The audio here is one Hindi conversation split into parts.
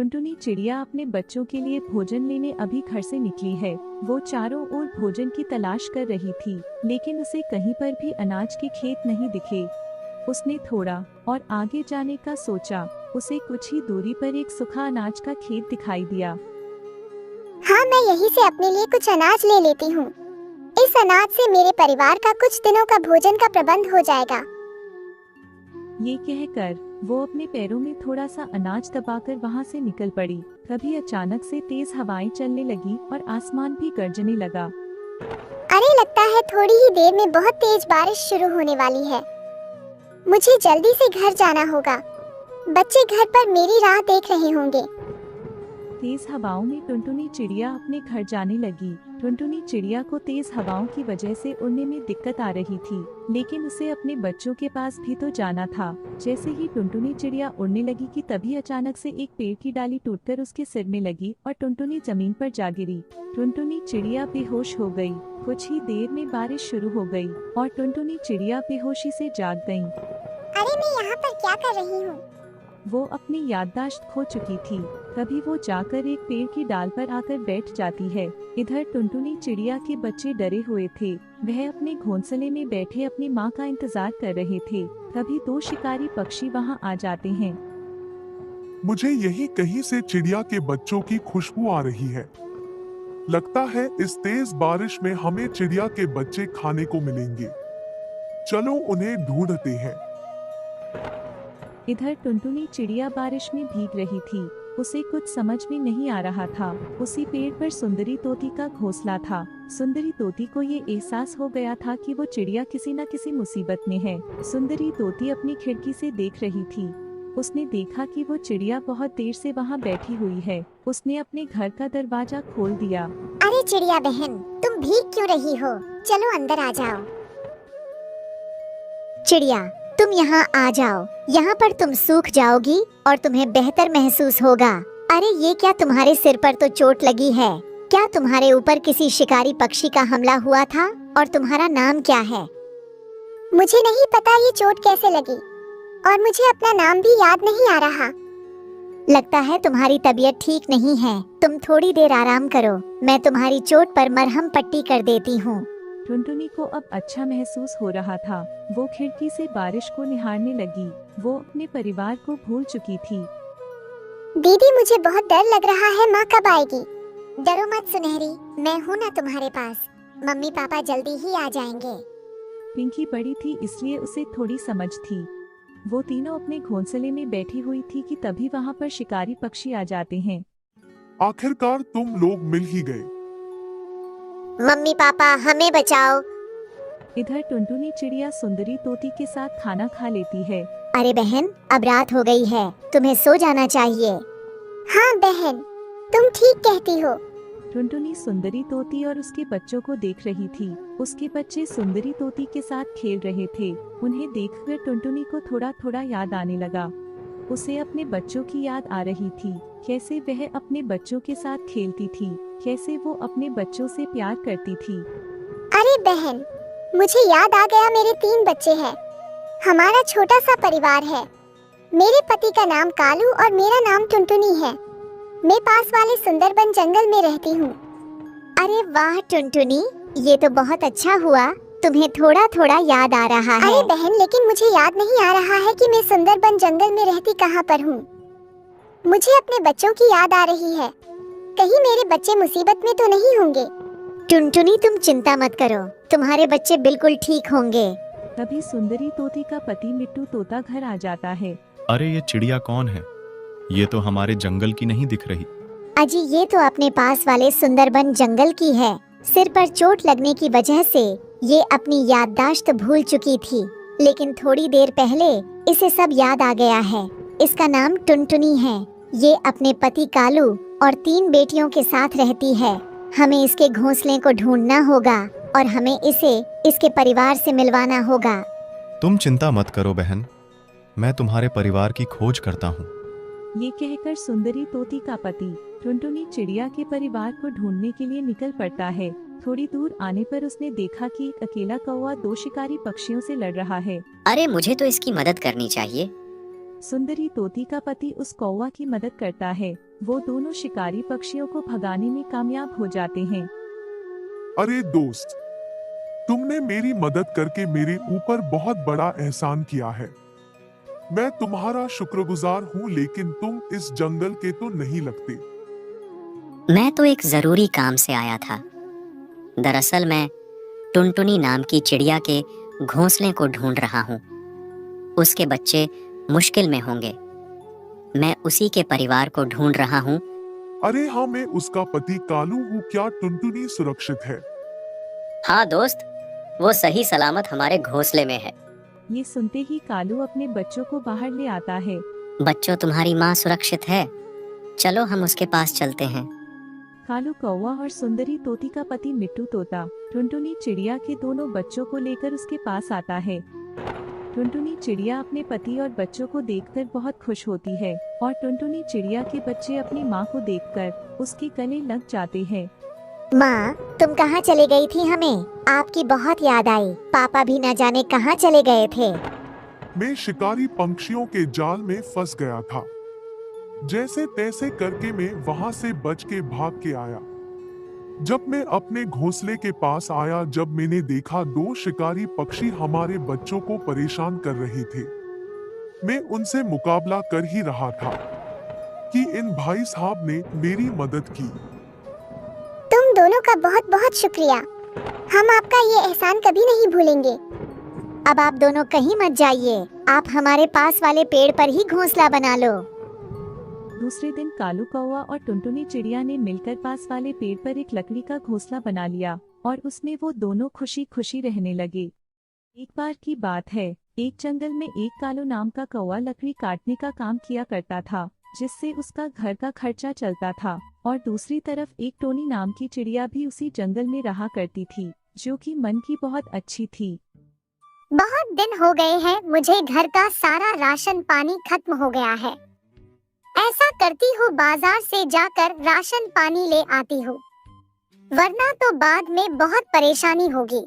टुनटुनी चिड़िया अपने बच्चों के लिए भोजन लेने अभी घर से निकली है। वो चारों ओर भोजन की तलाश कर रही थी, लेकिन उसे कहीं पर भी अनाज के खेत नहीं दिखे। उसने थोड़ा और आगे जाने का सोचा। उसे कुछ ही दूरी पर एक सूखा अनाज का खेत दिखाई दिया। हाँ, मैं यहीं से अपने लिए कुछ अनाज ले लेती हूँ। इस अनाज से मेरे परिवार का कुछ दिनों का भोजन का प्रबंध हो जाएगा। ये कहकर वो अपने पैरों में थोड़ा सा अनाज दबाकर वहाँ से निकल पड़ी। तभी अचानक से तेज हवाएं चलने लगी और आसमान भी गरजने लगा। अरे, लगता है थोड़ी ही देर में बहुत तेज बारिश शुरू होने वाली है। मुझे जल्दी से घर जाना होगा। बच्चे घर पर मेरी राह देख रहे होंगे। तेज हवाओं में टुनटुनी चिड़िया अपने घर जाने लगी। टुनटुनी चिड़िया को तेज हवाओं की वजह से उड़ने में दिक्कत आ रही थी, लेकिन उसे अपने बच्चों के पास भी तो जाना था। जैसे ही टुनटुनी चिड़िया उड़ने लगी कि तभी अचानक से एक पेड़ की डाली टूटकर उसके सिर में लगी और टुनटुनी जमीन पर जा गिरी। टुनटुनी चिड़िया बेहोश हो गई। कुछ ही देर में बारिश शुरू हो गई और टुनटुनी चिड़िया बेहोशी से जाग गयी। अरे, मैं यहाँ पर क्या कर रही हूँ? वो अपनी याददाश्त खो चुकी थी। तभी वो जाकर एक पेड़ की डाल पर आकर बैठ जाती है। इधर टुनटुनी चिड़िया के बच्चे डरे हुए थे। वह अपने घोंसले में बैठे अपनी माँ का इंतजार कर रहे थे। तभी दो शिकारी पक्षी वहाँ आ जाते हैं। मुझे यही कहीं से चिड़िया के बच्चों की खुशबू आ रही है। लगता है इस तेज बारिश में हमें चिड़िया के बच्चे खाने को मिलेंगे। चलो उन्हें ढूंढते हैं। इधर टुनटुनी चिड़िया बारिश में भीग रही थी। उसे कुछ समझ में नहीं आ रहा था। उसी पेड़ पर सुंदरी तोती का घोंसला था। सुंदरी तोती को ये एहसास हो गया था कि वो चिड़िया किसी न किसी मुसीबत में है। सुंदरी तोती अपनी खिड़की से देख रही थी। उसने देखा कि वो चिड़िया बहुत देर से वहाँ बैठी हुई है। उसने अपने घर का दरवाजा खोल दिया। अरे चिड़िया बहन, तुम भीग क्यों रही हो? चलो अंदर आ जाओ। चिड़िया, तुम यहाँ आ जाओ। यहाँ पर तुम सूख जाओगी और तुम्हें बेहतर महसूस होगा। अरे, ये क्या तुम्हारे सिर पर तो चोट लगी है? क्या तुम्हारे ऊपर किसी शिकारी पक्षी का हमला हुआ था? और तुम्हारा नाम क्या है? मुझे नहीं पता ये चोट कैसे लगी और मुझे अपना नाम भी याद नहीं आ रहा। लगता है तुम्हारी तबीयत ठीक नहीं है। तुम थोड़ी देर आराम करो। मैं तुम्हारी चोट पर मरहम पट्टी कर देती हूँ। टुनटुनी को अब अच्छा महसूस हो रहा था। वो खिड़की से बारिश को निहारने लगी। वो अपने परिवार को भूल चुकी थी। दीदी, मुझे बहुत डर लग रहा है। माँ कब आएगी? डरो मत सुनहरी, मैं हूँ ना तुम्हारे पास। मम्मी पापा जल्दी ही आ जाएंगे। पिंकी बड़ी थी, इसलिए उसे थोड़ी समझ थी। वो तीनों अपने घोंसले में बैठी हुई थी कि तभी वहाँ पर शिकारी पक्षी आ जाते हैं। आखिरकार तुम लोग मिल ही गए। मम्मी पापा, हमें बचाओ। इधर टुनटुनी चिड़िया सुंदरी तोती के साथ खाना खा लेती है। अरे बहन, अब रात हो गई है, तुम्हें सो जाना चाहिए। हाँ बहन, तुम ठीक कहती हो। टुनटुनी सुंदरी तोती और उसके बच्चों को देख रही थी। उसके बच्चे सुंदरी तोती के साथ खेल रहे थे। उन्हें देखकर टुनटुनी को थोड़ा थोड़ा याद आने लगा। उसे अपने बच्चों की याद आ रही थी। कैसे वह अपने बच्चों के साथ खेलती थी, कैसे वो अपने बच्चों से प्यार करती थी। अरे बहन, मुझे याद आ गया, मेरे 3 बच्चे हैं। हमारा छोटा सा परिवार है। मेरे पति का नाम कालू और मेरा नाम टुनटुनी है। मैं पास वाले सुंदरबन जंगल में रहती हूँ। अरे वाह टुनटुनी, ये तो बहुत अच्छा हुआ। तुम्हें थोड़ा थोड़ा याद आ रहा है। अरे बहन, लेकिन मुझे याद नहीं आ रहा है कि मैं सुंदरबन जंगल में रहती कहाँ पर हूँ। मुझे अपने बच्चों की याद आ रही है। कहीं मेरे बच्चे मुसीबत में तो नहीं होंगे? टुनटुनी, तुम चिंता मत करो, तुम्हारे बच्चे बिल्कुल ठीक होंगे। तभी सुंदरी तोती का पति मिट्टू तोता घर आ जाता है। अरे, ये चिड़िया कौन है? ये तो हमारे जंगल की नहीं दिख रही। अजी, ये तो अपने पास वाले सुंदरबन जंगल की है। सिर पर चोट लगने की वजह से ये अपनी याददाश्त भूल चुकी थी, लेकिन थोड़ी देर पहले इसे सब याद आ गया है। इसका नाम टुनटुनी है। ये अपने पति कालू और 3 बेटियों के साथ रहती है। हमें इसके घोंसले को ढूंढना होगा और हमें इसे इसके परिवार से मिलवाना होगा। तुम चिंता मत करो बहन, मैं तुम्हारे परिवार की खोज करता हूँ। ये कहकर सुंदरी तोती का पति टुनटुनी चिड़िया के परिवार को ढूंढने के लिए निकल पड़ता है। थोड़ी दूर आने पर उसने देखा कि एक अकेला कौवा 2 शिकारी पक्षियों से लड़ रहा है। अरे, मुझे तो इसकी मदद करनी चाहिए। सुंदरी तोती का पति उस कौवा की मदद करता है। वो दोनों शिकारी पक्षियों को भगाने में कामयाब हो जाते हैं। अरे दोस्त, तुमने मेरी मदद करके मेरे ऊपर बहुत बड़ा एहसान किया है। मैं तुम्हारा शुक्रगुजार हूँ, लेकिन तुम इस जंगल के तो नहीं लगते। मैं तो एक जरूरी काम से आया था। दरअसल मैं टुनटुनी नाम की चिड़िया के घोंसले को ढूंढ रहा हूँ। उसके बच्चे मुश्किल में होंगे। मैं उसी के परिवार को ढूंढ रहा हूँ। अरे हाँ, मैं उसका पति कालू हूँ। क्या टुनटुनी सुरक्षित है? हाँ दोस्त, वो सही सलामत हमारे घोंसले में है। ये सुनते ही कालू अपने बच्चों को बाहर ले आता है। बच्चों, तुम्हारी माँ सुरक्षित है। चलो हम उसके पास चलते हैं। कालू कौवा और सुंदरी तोती का पति मिट्टू तोता टुनटुनी चिड़िया के दोनों बच्चों को लेकर उसके पास आता है। टुनटुनी चिड़िया अपने पति और बच्चों को देखकर बहुत खुश होती है और टुनटुनी चिड़िया के बच्चे अपनी माँ को देखकर उसके गले लग जाते हैं। माँ, तुम कहाँ चले गई थी? हमें आपकी बहुत याद आई। पापा भी न जाने कहाँ चले गए थे। मैं शिकारी पंछियों के जाल में फंस गया था। जैसे तैसे करके मैं वहां से बच के भाग के आया। जब मैं अपने घोंसले के पास आया, जब मैंने देखा दो शिकारी पक्षी हमारे बच्चों को परेशान कर रहे थे। मैं उनसे मुकाबला कर ही रहा था कि इन भाई साहब ने मेरी मदद की। तुम दोनों का बहुत बहुत शुक्रिया। हम आपका ये एहसान कभी नहीं भूलेंगे। अब आप दोनों कहीं मत जाइए। आप हमारे पास वाले पेड़ पर ही घोंसला बना लो। दूसरे दिन कालू कौवा और टुनटुनी चिड़िया ने मिलकर पास वाले पेड़ पर एक लकड़ी का घोंसला बना लिया और उसमें वो दोनों खुशी खुशी रहने लगे। एक बार की बात है, एक जंगल में एक कालू नाम का कौवा लकड़ी काटने का काम किया करता था, जिससे उसका घर का खर्चा चलता था। और दूसरी तरफ एक टोनी नाम की चिड़िया भी उसी जंगल में रहा करती थी, जो कि मन की बहुत अच्छी थी। बहुत दिन हो गए हैं, मुझे घर का सारा राशन पानी खत्म हो गया है। ऐसा करती हूँ, बाजार से जाकर राशन पानी ले आती हूँ, वरना तो बाद में बहुत परेशानी होगी।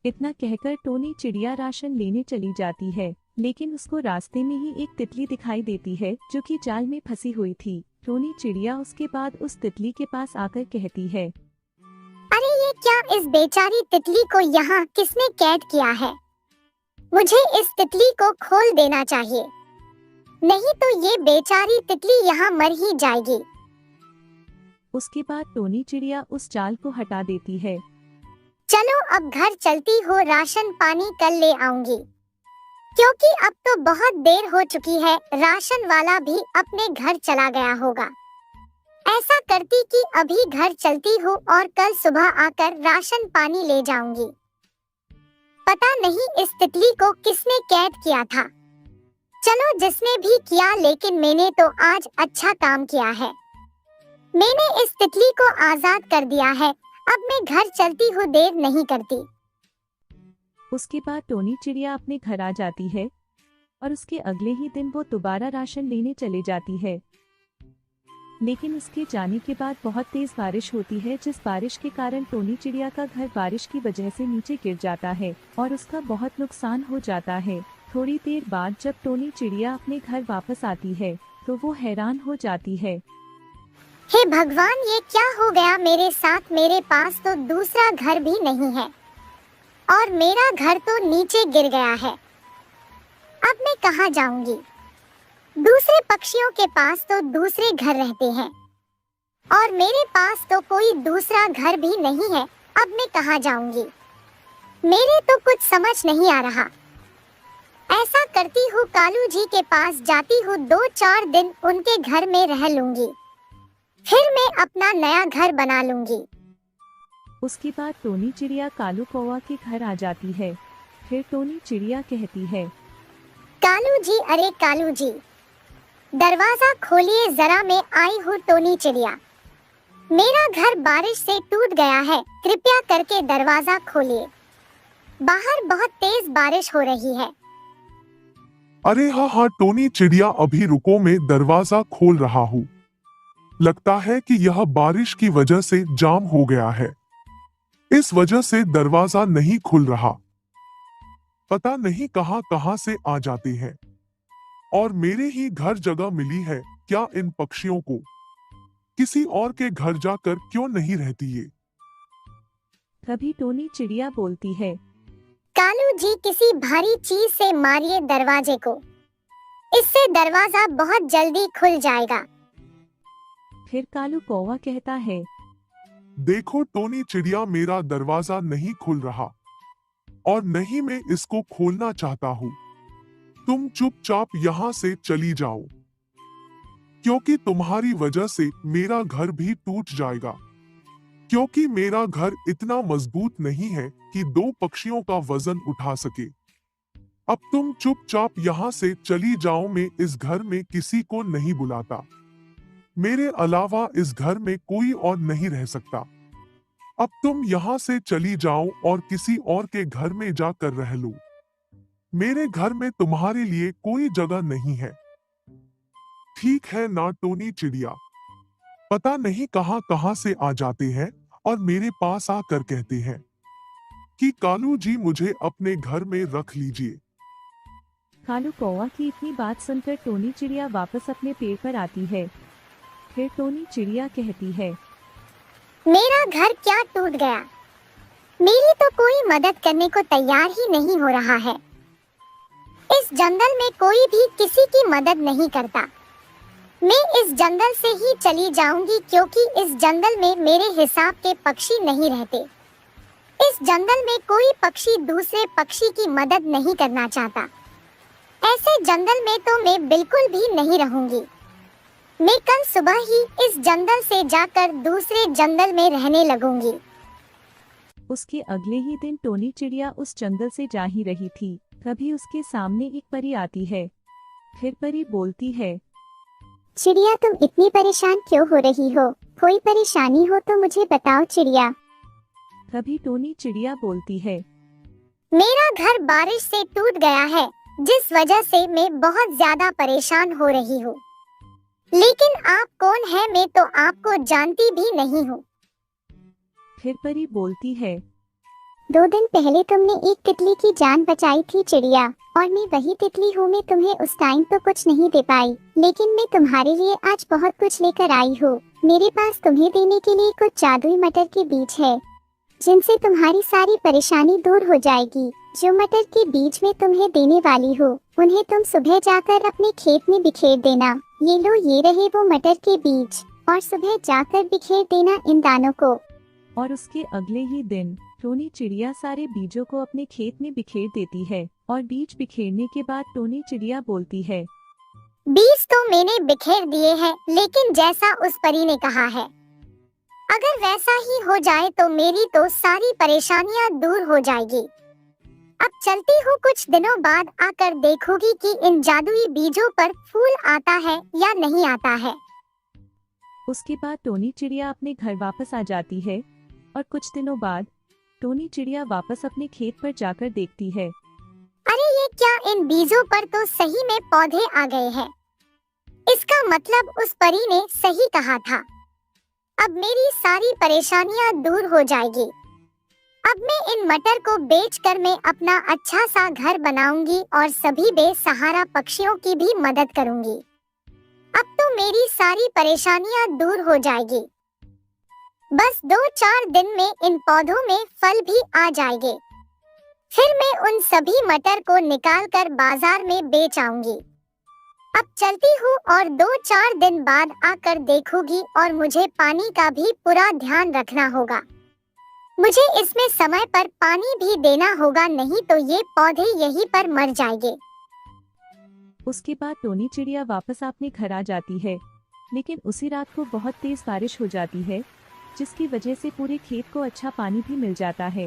इतना कहकर टोनी चिड़िया राशन लेने चली जाती है, लेकिन उसको रास्ते में ही एक तितली दिखाई देती है जो कि जाल में फंसी हुई थी। टोनी चिड़िया उसके बाद उस तितली के पास आकर कहती है, अरे ये क्या, इस बेचारी तितली को यहाँ किसने कैद किया है? मुझे इस तितली को खोल देना चाहिए, नहीं तो ये बेचारी तितली यहाँ मर ही जाएगी। उसके बाद टोनी चिड़िया उस जाल को हटा देती है। चलो अब घर चलती हो, राशन पानी कल ले आऊंगी, क्योंकि अब तो बहुत देर हो चुकी है। राशन वाला भी अपने घर चला गया होगा। ऐसा करती कि अभी घर चलती हूँ और कल सुबह आकर राशन पानी ले जाऊंगी। पता नहीं इस तितली को किसने कैद किया था। चलो जिसने भी किया, लेकिन मैंने तो आज अच्छा काम किया है। मैंने इस तितली को आजाद कर दिया है। अब मैं घर चलती हूँ, देर नहीं करती। उसके बाद टोनी चिड़िया अपने घर आ जाती है और उसके अगले ही दिन वो दोबारा राशन लेने चले जाती है। लेकिन उसके जाने के बाद बहुत तेज बारिश होती है, जिस बारिश के कारण टोनी चिड़िया का घर बारिश की वजह से नीचे गिर जाता है और उसका बहुत नुकसान हो जाता है। थोड़ी देर बाद जब टोनी चिड़िया अपने घर वापस आती है तो वो हैरान हो जाती है। हे भगवान, ये क्या हो गया मेरे साथ? मेरे पास तो दूसरा घर भी नहीं है और मेरा घर तो नीचे गिर गया है। अब मैं कहाँ जाऊंगी? दूसरे पक्षियों के पास तो दूसरे घर रहते हैं और मेरे पास तो कोई दूसरा घर भी नहीं है। अब मैं कहाँ जाऊंगी? मेरे तो कुछ समझ नहीं आ रहा। ऐसा करती हूँ, कालू जी के पास जाती हूँ, 2-4 दिन उनके घर में रह लूंगी, फिर मैं अपना नया घर बना लूंगी। उसके बाद टोनी चिड़िया कालू कौवा के घर आ जाती है। फिर टोनी चिड़िया कहती है, कालू जी, अरे कालू जी, दरवाजा खोलिए जरा, मैं आई हूँ। टोनी चिड़िया, मेरा घर बारिश से टूट गया है, कृपया करके दरवाजा खोलिए, बाहर बहुत तेज बारिश हो रही है। अरे हाँ हाँ टोनी चिड़िया, अभी रुको, मैं दरवाजा खोल रहा हूँ। लगता है कि यह बारिश की वजह से जाम हो गया है, इस वजह से दरवाजा नहीं खुल रहा। पता नहीं कहां कहां से आ जाते हैं। और मेरे ही घर जगह मिली है, क्या इन पक्षियों को किसी और के घर जाकर क्यों नहीं रहती ये? तभी टोनी चिड़िया बोलती है। कालू जी, किसी भारी चीज से मारिए दरवाजे को, इससे दरवाजा बहुत जल्दी खुल जाएगा। फिर कालू कौवा कहता है। देखो टोनी चिड़िया, मेरा दरवाजा नहीं खुल रहा और नहीं मैं इसको खोलना चाहता हूँ। तुम चुपचाप यहाँ से चली जाओ, क्योंकि तुम्हारी वजह से मेरा घर भी टूट जाएगा, क्योंकि मेरा घर इतना मजबूत नहीं है कि 2 पक्षियों का वजन उठा सके। अब तुम चुपचाप यहाँ से चली जाओ, मैं इस घर में किसी को नहीं बुलाता। मेरे अलावा इस घर में कोई और नहीं रह सकता। अब तुम यहाँ से चली जाओ और किसी और के घर में जाकर रह लो। मेरे घर में तुम्हारे लिए कोई जगह नहीं है। ठीक है ना टोनी चिड़िया? पता नहीं कहां कहां से आ जाते हैं और मेरे पास आकर कहते हैं कि कालू जी, मुझे अपने घर में रख लीजिए। कालू कौवा की इतनी बात सुनकर टोनी चिड़िया वापस अपने पेड़ पर आती है। फिर टोनी चिड़िया कहती है। मेरा घर क्या टूट गया? मेरी तो कोई मदद करने को तैयार ही नहीं हो रहा है। इस जंगल में कोई भी किसी की मदद नहीं करता। मैं इस जंगल से ही चली जाऊंगी, क्योंकि इस जंगल में मेरे हिसाब के पक्षी नहीं रहते। इस जंगल में कोई पक्षी दूसरे पक्षी की मदद नहीं करना चाहता। ऐसे जंगल में तो मैं बिल्कुल भी नहीं रहूंगी। मैं कल सुबह ही इस जंगल से जाकर दूसरे जंगल में रहने लगूंगी। उसके अगले ही दिन टोनी चिड़िया उस जंगल से जा ही रही थी, तभी उसके सामने एक परी आती है। फिर परी बोलती है। चिड़िया, तुम इतनी परेशान क्यों हो रही हो? कोई परेशानी हो तो मुझे बताओ चिड़िया। तभी टोनी चिड़िया बोलती है। मेरा घर बारिश से टूट गया है, जिस वजह से मैं बहुत ज्यादा परेशान हो रही हूँ। लेकिन आप कौन है? मैं तो आपको जानती भी नहीं हूँ। फिर परी बोलती है। 2 दिन पहले तुमने एक तितली की जान बचाई थी चिड़िया, और मैं वही तितली हूँ। मैं तुम्हें उस टाइम तो कुछ नहीं दे पाई, लेकिन मैं तुम्हारे लिए आज बहुत कुछ लेकर आई हूँ। मेरे पास तुम्हें देने के लिए कुछ जादुई मटर के बीज है, जिनसे तुम्हारी सारी परेशानी दूर हो जाएगी। जो मटर के बीज मैं तुम्हें देने वाली हूँ, उन्हें तुम सुबह जाकर अपने खेत में बिखेर देना। ये लो, ये रहे वो मटर के बीज, और सुबह जाकर बिखेर देना इन दानों को। और उसके अगले ही दिन टोनी चिड़िया सारे बीजों को अपने खेत में बिखेर देती है। और बीज बिखेरने के बाद टोनी चिड़िया बोलती है। बीज तो मैंने बिखेर दिए हैं, लेकिन जैसा उस परी ने कहा है, अगर वैसा ही हो जाए तो मेरी तो सारी परेशानियां दूर हो जाएगी। अब चलती हूँ, कुछ दिनों बाद आकर देखोगी कि इन जादुई बीजों पर फूल आता है या नहीं आता है। उसके बाद टोनी चिड़िया अपने घर वापस आ जाती है और कुछ दिनों बाद टोनी चिड़िया वापस अपने खेत पर जाकर देखती है। अरे ये क्या, इन बीजों पर तो सही में पौधे आ गए हैं। इसका मतलब उस परी ने सही कहा था। अब मेरी सारी परेशानियां दूर हो जाएगी। अब मैं इन मटर को बेचकर मैं अपना अच्छा सा घर बनाऊंगी और सभी बेसहारा पक्षियों की भी मदद करूंगी। अब तो मेरी सारी परेशानियां दूर हो जाएगी। बस 2-4 दिन में इन पौधों में फल भी आ जाएंगे। फिर मैं उन सभी मटर को निकालकर बाजार में बेच आऊंगी। अब चलती हूँ और 2-4 दिन बाद आकर देखूंगी, और मुझे पानी का भी पूरा ध्यान रखना होगा। मुझे इसमें समय पर पानी भी देना होगा, नहीं तो ये पौधे यहीं पर मर जाएंगे। उसके बाद टोनी चिड़िया वापस अपने घर आ जाती है, लेकिन उसी रात को बहुत तेज बारिश हो जाती है, जिसकी वजह से पूरे खेत को अच्छा पानी भी मिल जाता है।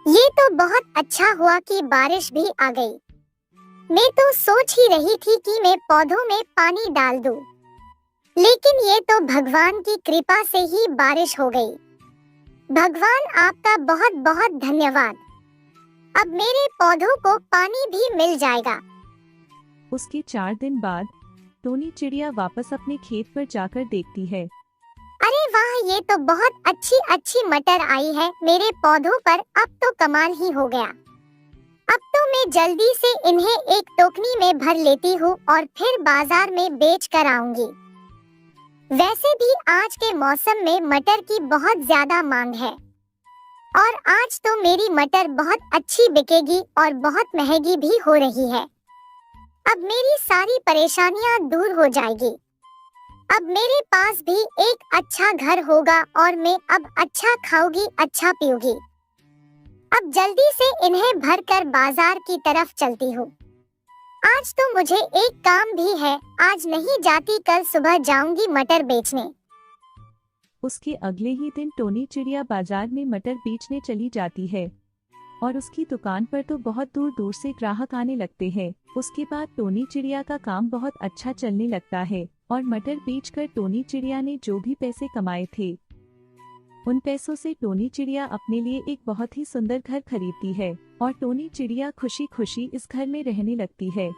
ये तो बहुत अच्छा हुआ कि बारिश भी आ गई। मैं तो सोच ही रही थी कि मैं पौधों में पानी डाल दूं, लेकिन ये तो भगवान की कृपा से ही बारिश हो गई। भगवान आपका बहुत बहुत धन्यवाद। अब मेरे पौधों को पानी भी मिल जाएगा। उसके 4 दिन बाद टोनी चिड़िया वापस अपने खेत पर जाकर देखती है। अरे वाह, ये तो बहुत अच्छी अच्छी मटर आई है मेरे पौधों पर। अब तो कमाल ही हो गया। अब तो मैं जल्दी से इन्हें एक टोकनी में भर लेती हूँ और फिर बाजार में बेच कर आऊंगी। वैसे भी आज के मौसम में मटर की बहुत ज्यादा मांग है और आज तो मेरी मटर बहुत अच्छी बिकेगी और बहुत महंगी भी हो रही है। अब मेरी सारी परेशानियां दूर हो जाएगी। अब मेरे पास भी एक अच्छा घर होगा और मैं अब अच्छा खाऊंगी, अच्छा पीऊंगी। अब जल्दी से इन्हें भरकर बाजार की तरफ चलती हूँ। आज तो मुझे एक काम भी है, आज नहीं जाती, कल सुबह जाऊंगी मटर बेचने। उसके अगले ही दिन टोनी चिड़िया बाजार में मटर बेचने चली जाती है और उसकी दुकान पर तो बहुत दूर दूर से ग्राहक आने लगते हैं। उसके बाद टोनी चिड़िया का काम बहुत अच्छा चलने लगता है और मटर बेचकर टोनी चिड़िया ने जो भी पैसे कमाए थे उन पैसों से टोनी चिड़िया अपने लिए एक बहुत ही सुंदर घर खरीदती है और टोनी चिड़िया खुशी खुशी इस घर में रहने लगती है।